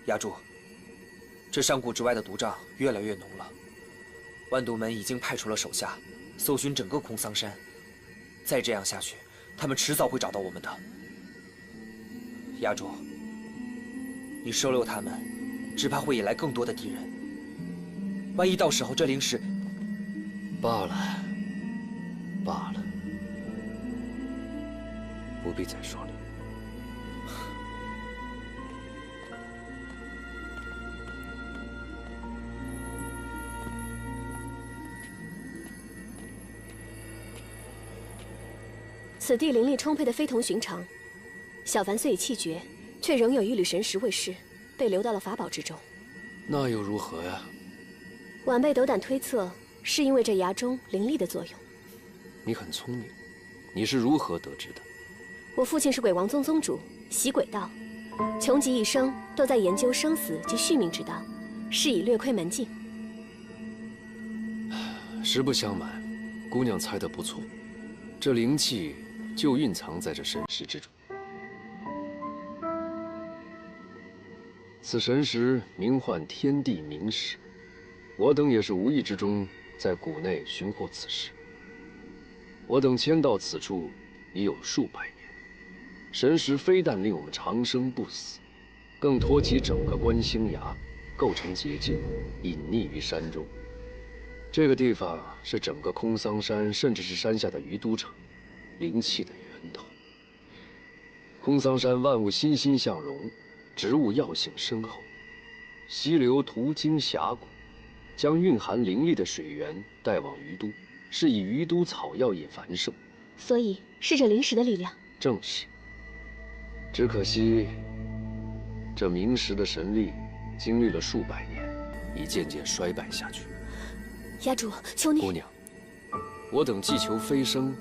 压住！这山谷之外的毒瘴越来越浓了，万毒门已经派出了手下搜寻整个空桑山。再这样下去，他们迟早会找到我们的。压住！你收留他们，只怕会引来更多的敌人。万一到时候这灵石……罢了，罢了，不必再说了。此地灵力充沛的非同寻常，小凡虽已气绝，却仍有一缕神识未释，被留到了法宝之中。那又如何呀？晚辈斗胆推测，是因为这崖中灵力的作用。你很聪明，你是如何得知的？我父亲是鬼王宗宗主，习鬼道，穷极一生都在研究生死及续命之道，是以略窥门径。实不相瞒，姑娘猜得不错，这灵气就蕴藏在这神石之中。此神石名唤天地明石，我等也是无意之中在谷内寻获此石。我等迁到此处已有数百年，神石非但令我们长生不死，更托起整个观星崖，构成结界，隐匿于山中。这个地方是整个空桑山，甚至是山下的鱼都城，灵气的源头。空桑山万物欣欣向荣，植物药性深厚，溪流途经峡谷，将蕴含灵力的水源带往鱼都，是以鱼都草药业繁盛。所以是这灵石的力量。正是。只可惜，这明石的神力经历了数百年，已渐渐衰败下去。崖主，求你。姑娘，我等既求飞升，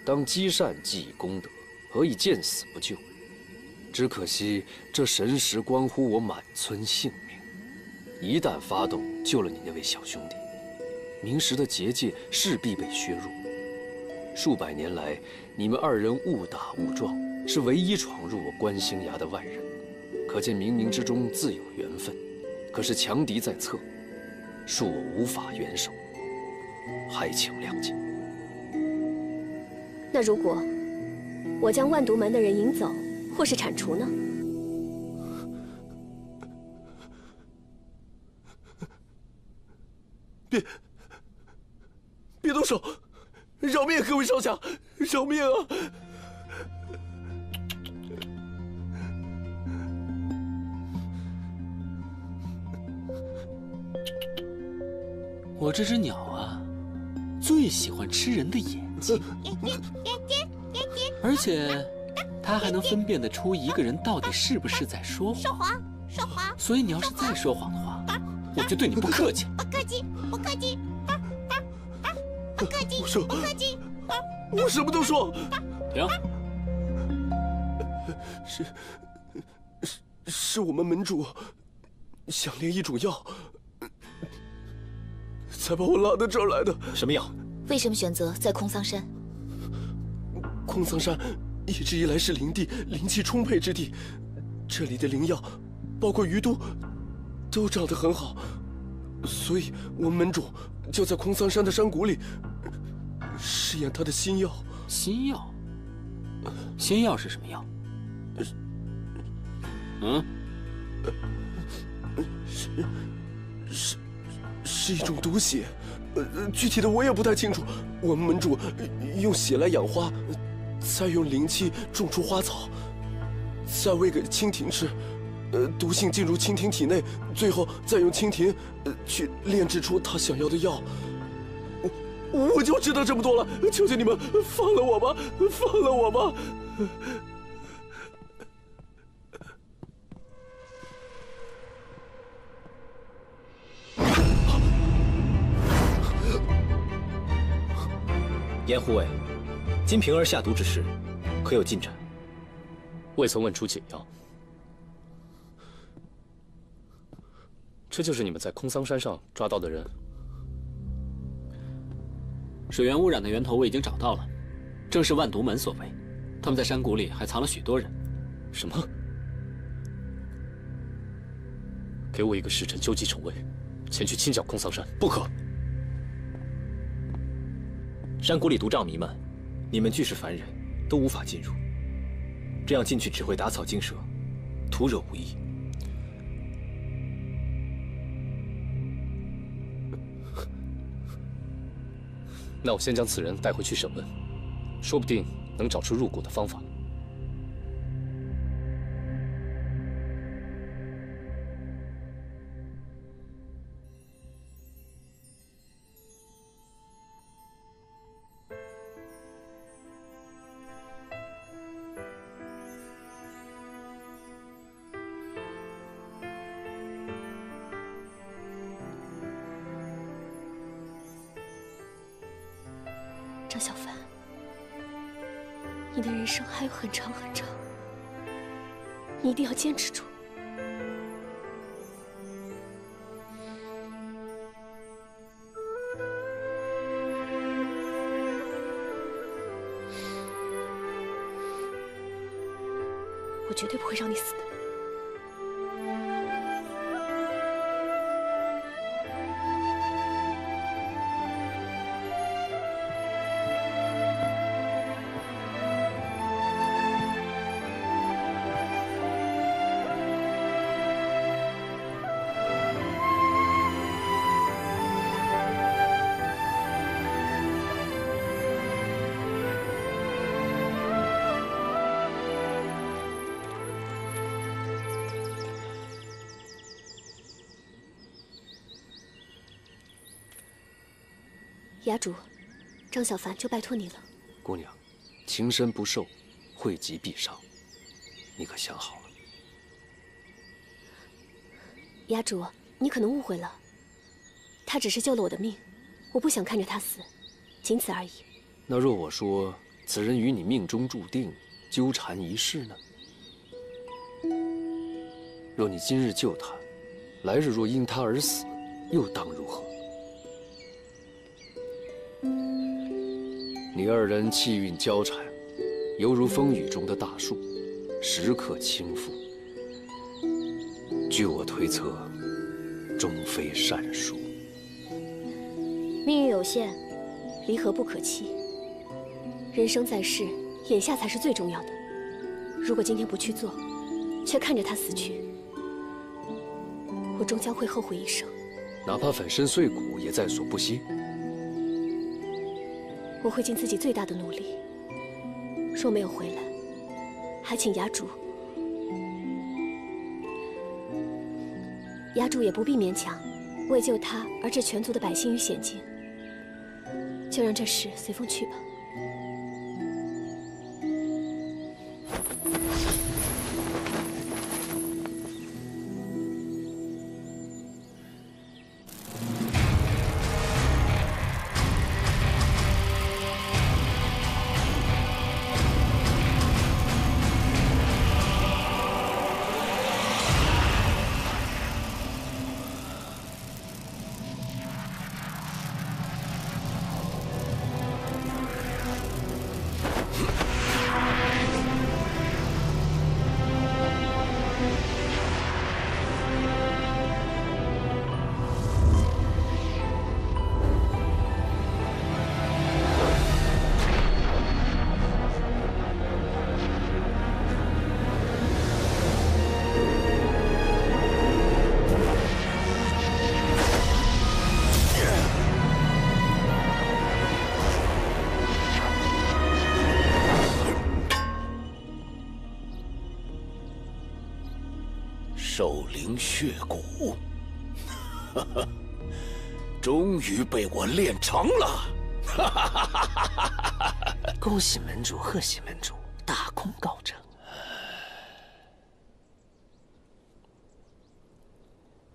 当积善既以功德，何以见死不救？只可惜这神石关乎我满村性命，一旦发动，救了你那位小兄弟，明石的结界势必被削弱。数百年来，你们二人误打误撞，是唯一闯入我观星崖的外人，可见冥冥之中自有缘分。可是强敌在侧，恕我无法援手，还请谅解。那如果我将万毒门的人引走，或是铲除呢？别动手！饶命，各位少侠，饶命啊！我这只鸟啊，最喜欢吃人的眼睛，而且它还能分辨得出一个人到底是不是在说谎。说谎。所以你要是再说谎的话，我就对你不客气了。不客气，不客气，不客气，我说，不客气。我什么都说。停。是我们门主想炼一种药，才把我拉到这儿来的。什么药？为什么选择在空桑山？空桑山一直以来是灵地，灵气充沛之地，这里的灵药，包括鱼都，都长得很好，所以我们门主就在空桑山的山谷里试验他的新药。新药？新药是什么药？是一种毒血，具体的我也不太清楚。我们门主用血来养花，再用灵气种出花草，再喂给蜻蜓吃，毒性进入蜻蜓体内，最后再用蜻蜓去炼制出他想要的药。我就知道这么多了，求求你们放了我吧，放了我吧！严护卫，金瓶儿下毒之事，可有进展？未曾问出解药。这就是你们在空桑山上抓到的人？水源污染的源头我已经找到了，正是万毒门所为。他们在山谷里还藏了许多人。什么？给我一个时辰纠集城卫，前去清剿空桑山。不可！山谷里毒瘴弥漫，你们俱是凡人，都无法进入。这样进去只会打草惊蛇，徒惹无益。那我先将此人带回去审问，说不定能找出入谷的方法。张小凡，你的人生还有很长很长，你一定要坚持住。我绝对不会让你死的。衙主，张小凡就拜托你了。姑娘，情深不寿，惠及必伤，你可想好了？衙主，你可能误会了，他只是救了我的命，我不想看着他死，仅此而已。那若我说此人与你命中注定，纠缠一世呢？若你今日救他，来日若因他而死，又当如何？你二人气运交缠，犹如风雨中的大树，时刻倾覆。据我推测，终非善书。命运有限，离合不可期。人生在世，眼下才是最重要的。如果今天不去做，却看着他死去，我终将会后悔一生。哪怕粉身碎骨，也在所不惜。我会尽自己最大的努力。若没有回来，还请衙主也不必勉强，为救他而置全族的百姓于险境。就让这事随风去吧。兽灵血骨，哈哈，终于被我练成了！哈哈哈哈哈！恭喜门主，贺喜门主，大功告成。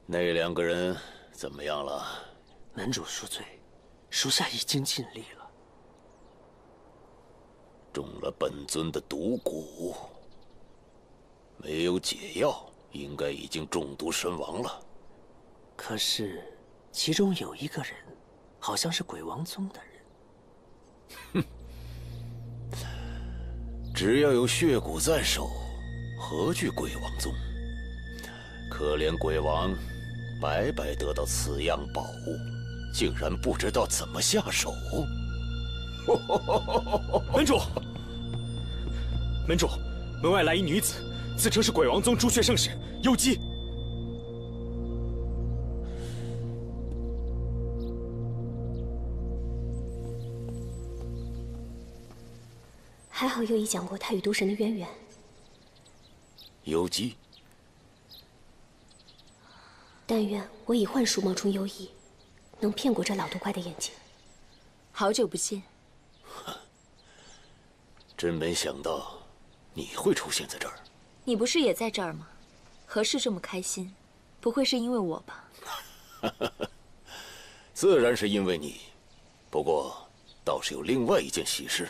那两个人怎么样了？门主恕罪，属下已经尽力了。中了本尊的毒蛊，没有解药。 应该已经中毒身亡了。可是，其中有一个人，好像是鬼王宗的人。哼，只要有血骨在手，何惧鬼王宗？可怜鬼王，白白得到此样宝物，竟然不知道怎么下手。门主，门主，门外来一女子。 自称是鬼王宗朱雀圣使幽姬，还好右一讲过他与毒神的渊源。幽姬，但愿我以幻术冒充幽羿，能骗过这老毒怪的眼睛。好久不见，真没想到你会出现在这儿。 你不是也在这儿吗？何事这么开心？不会是因为我吧？自然是因为你，不过倒是有另外一件喜事。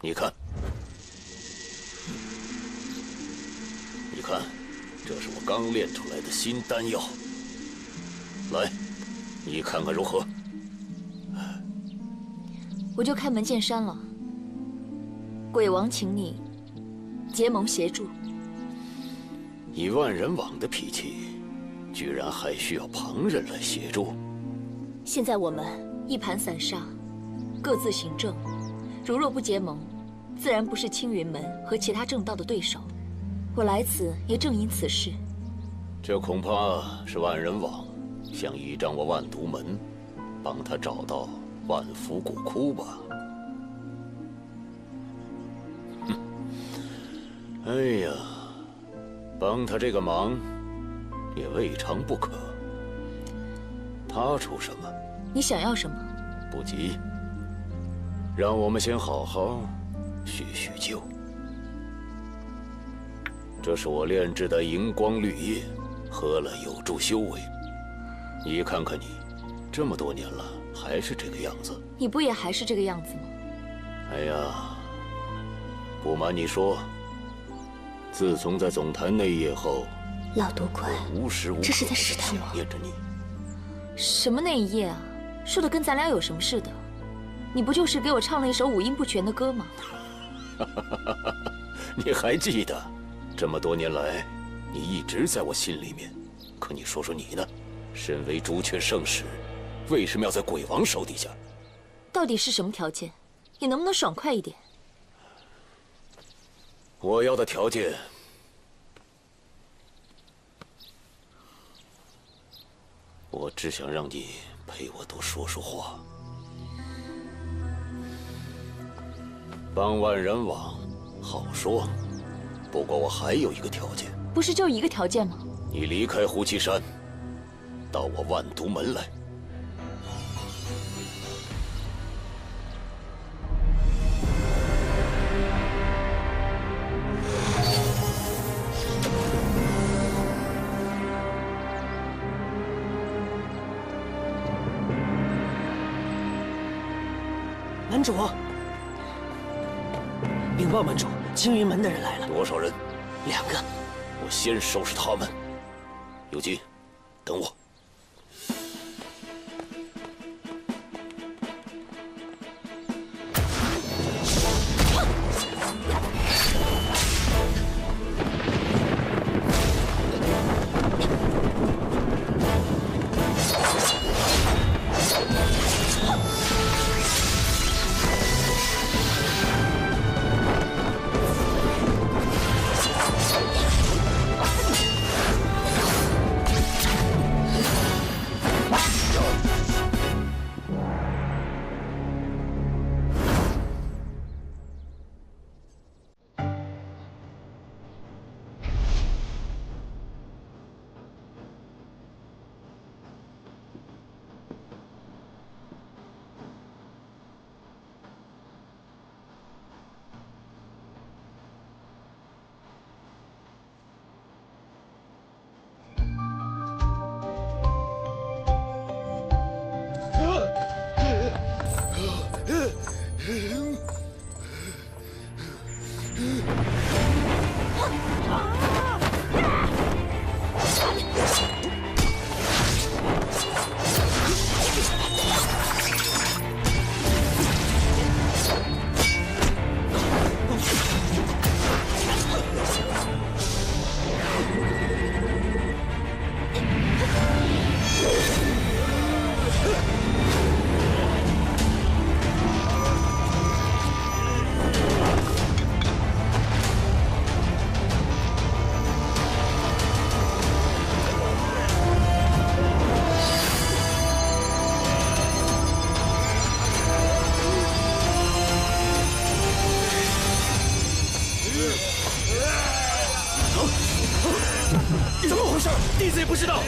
你看，你看，这是我刚炼出来的新丹药。来，你看看如何？我就开门见山了。鬼王请你结盟协助。以万人网的脾气，居然还需要旁人来协助？现在我们一盘散沙，各自行政。如若不结盟，自然不是青云门和其他正道的对手。我来此也正因此事。这恐怕是万人网想依仗我万毒门，帮他找到万福古窟吧。哼，哎呀，帮他这个忙也未尝不可。他出什么？你想要什么？不急，让我们先好好叙叙旧。这是我炼制的荧光绿叶，喝了有助修为。你看看你，这么多年了，还是这个样子。你不也还是这个样子吗？哎呀，不瞒你说，自从在总坛那夜后，老毒鬼，无时无刻这是在试探我。想念着你。什么那一夜啊？说的跟咱俩有什么似的？你不就是给我唱了一首五音不全的歌吗？你还记得？这么多年来，你一直在我心里面。可你说说你呢？身为朱雀圣使，为什么要在鬼王手底下？到底是什么条件？你能不能爽快一点？我要的条件，我只想让你陪我多说说话。帮万人网，好说。不过我还有一个条件。不是就一个条件吗？你离开胡岐山，到我万毒门来。门主，禀报门主，青云门的人来了。多少人？2个。我先收拾他们。有基，等我。怎么回事？弟子也不知道。